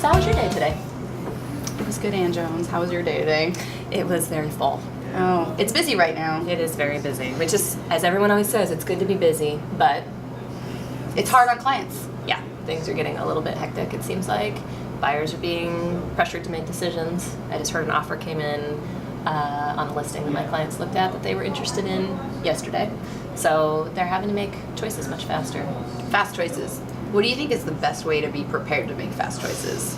how was your day today? It was good, Ann Jones. How was your day today? It was very full. Oh, it's busy right now. It is very busy, which is, as everyone always says, it's good to be busy, but It's hard on clients. yeah, things are getting a little bit hectic, it seems like. Buyers are being pressured to make decisions. I just heard an offer came in on a listing that my clients looked at that they were interested in yesterday. So they're having to make choices much faster. Fast choices. What do you think is the best way to be prepared to make fast choices?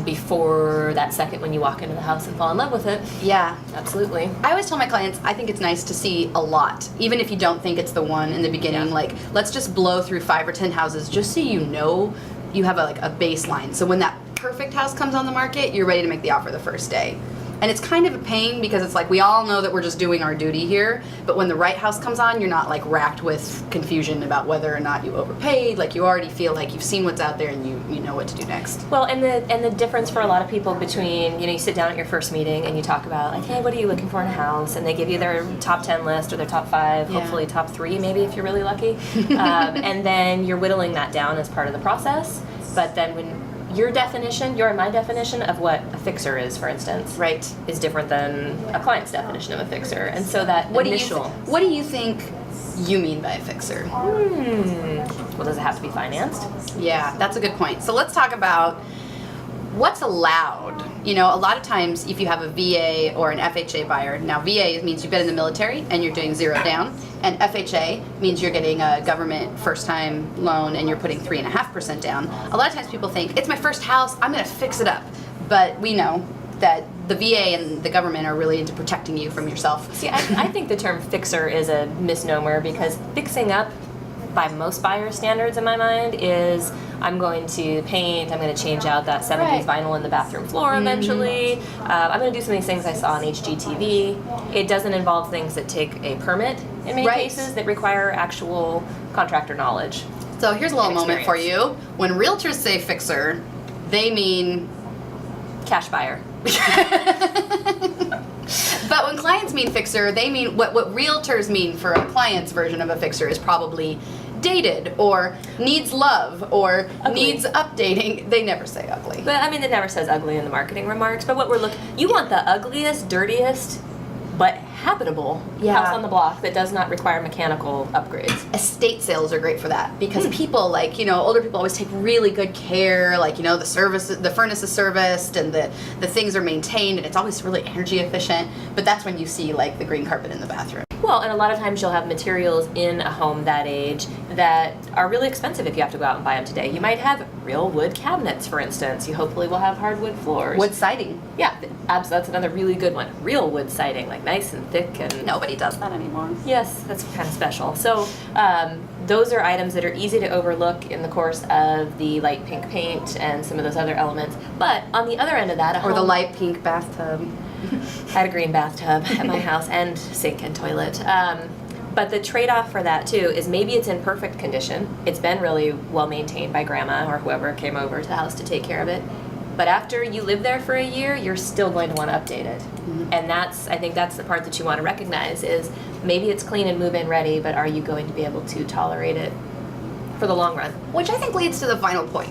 Before that second when you walk into the house and fall in love with it. Yeah. Absolutely. I always tell my clients, I think it's nice to see a lot, even if you don't think it's the one in the beginning. Yeah. Like, let's just blow through 5 or 10 houses just so you know you have a baseline. So when that perfect house comes on the market, you're ready to make the offer the first day. And it's kind of a pain because it's like we all know that we're just doing our duty here, but when the right house comes on, you're not like racked with confusion about whether or not you overpaid. Like you already feel like you've seen what's out there and you know what to do next. Well, and the difference for a lot of people between, you sit down at your first meeting and you talk about like, hey, what are you looking for in a house? And they give you their top 10 list or their top 5, Yeah. hopefully top 3 maybe if you're really lucky. And then you're whittling that down as part of the process. But then when your and my definition of what a fixer is, for instance, Right. is different than a client's definition of a fixer. And so that What initial... do you think you mean by a fixer? Well, does it have to be financed? Yeah, that's a good point. So let's talk about what's allowed. A lot of times if you have a VA or an FHA buyer, now VA means you've been in the military and you're doing 0 down, and FHA means you're getting a government first-time loan and you're putting 3.5% down. A lot of times people think, it's my first house, I'm gonna fix it up. But we know that the VA and the government are really into protecting you from yourself. See, I think the term fixer is a misnomer because fixing up, by most buyer standards in my mind, is I'm going to paint, I'm going to change out that 70s Right. vinyl in the bathroom floor eventually. I'm going to do some of these things I saw on HGTV. It doesn't involve things that take a permit in many Right. cases that require actual contractor knowledge. So here's a little and moment for experience. you. When realtors say fixer, they mean Cash buyer. But when clients mean fixer, they mean what realtors mean for a client's version of a fixer is probably dated or needs love or Ugly. needs updating. They never say ugly. But it never says ugly in the marketing remarks. But what we're you want the ugliest, dirtiest, but habitable Yeah. house on the block that does not require mechanical upgrades. Estate sales are great for that because people older people always take really good care, the furnace is serviced and the things are maintained and it's always really energy efficient, but that's when you see the green carpet in the bathroom. Well, and a lot of times you'll have materials in a home that age that are really expensive if you have to go out and buy them today. You might have real wood cabinets, for instance. You hopefully will have hardwood floors. Wood siding. Yeah, that's another really good one. Real wood siding, nice and thick and... Nobody does that anymore. Yes, that's kind of special. So those are items that are easy to overlook in the course of the light pink paint and some of those other elements. But on the other end of that, Or the light pink bathtub. I had a green bathtub at my house and sink and toilet. But the trade-off for that too is maybe it's in perfect condition. It's been really well maintained by grandma or whoever came over to the house to take care of it. But after you live there for a year, you're still going to want to update it. And I think that's the part that you want to recognize is maybe it's clean and move-in ready, but are you going to be able to tolerate it for the long run? Which I think leads to the final point.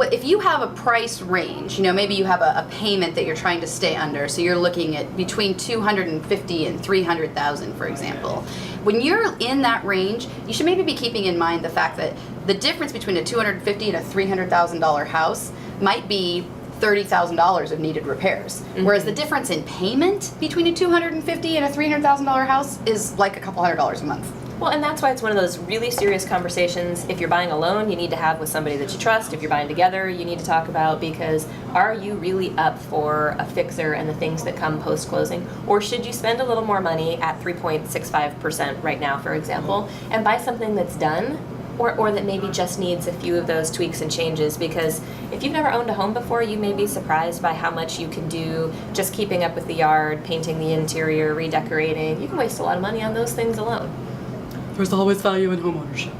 If you have a price range, maybe you have a payment that you're trying to stay under, so you're looking at between $250,000 and $300,000, for example. When you're in that range, you should maybe be keeping in mind the fact that the difference between a $250,000 and a $300,000 house might be $30,000 of needed repairs. Whereas the difference in payment between a $250,000 and a $300,000 house is like a couple $100 a month. Well, and that's why it's one of those really serious conversations. If you're buying alone, you need to have with somebody that you trust. If you're buying together, you need to talk about, because are you really up for a fixer and the things that come post-closing? Or should you spend a little more money at 3.65% right now, for example, and buy something that's done? Or that maybe just needs a few of those tweaks and changes, because if you've never owned a home before, you may be surprised by how much you can do just keeping up with the yard, painting the interior, redecorating. You can waste a lot of money on those things alone. There's always value in home ownership.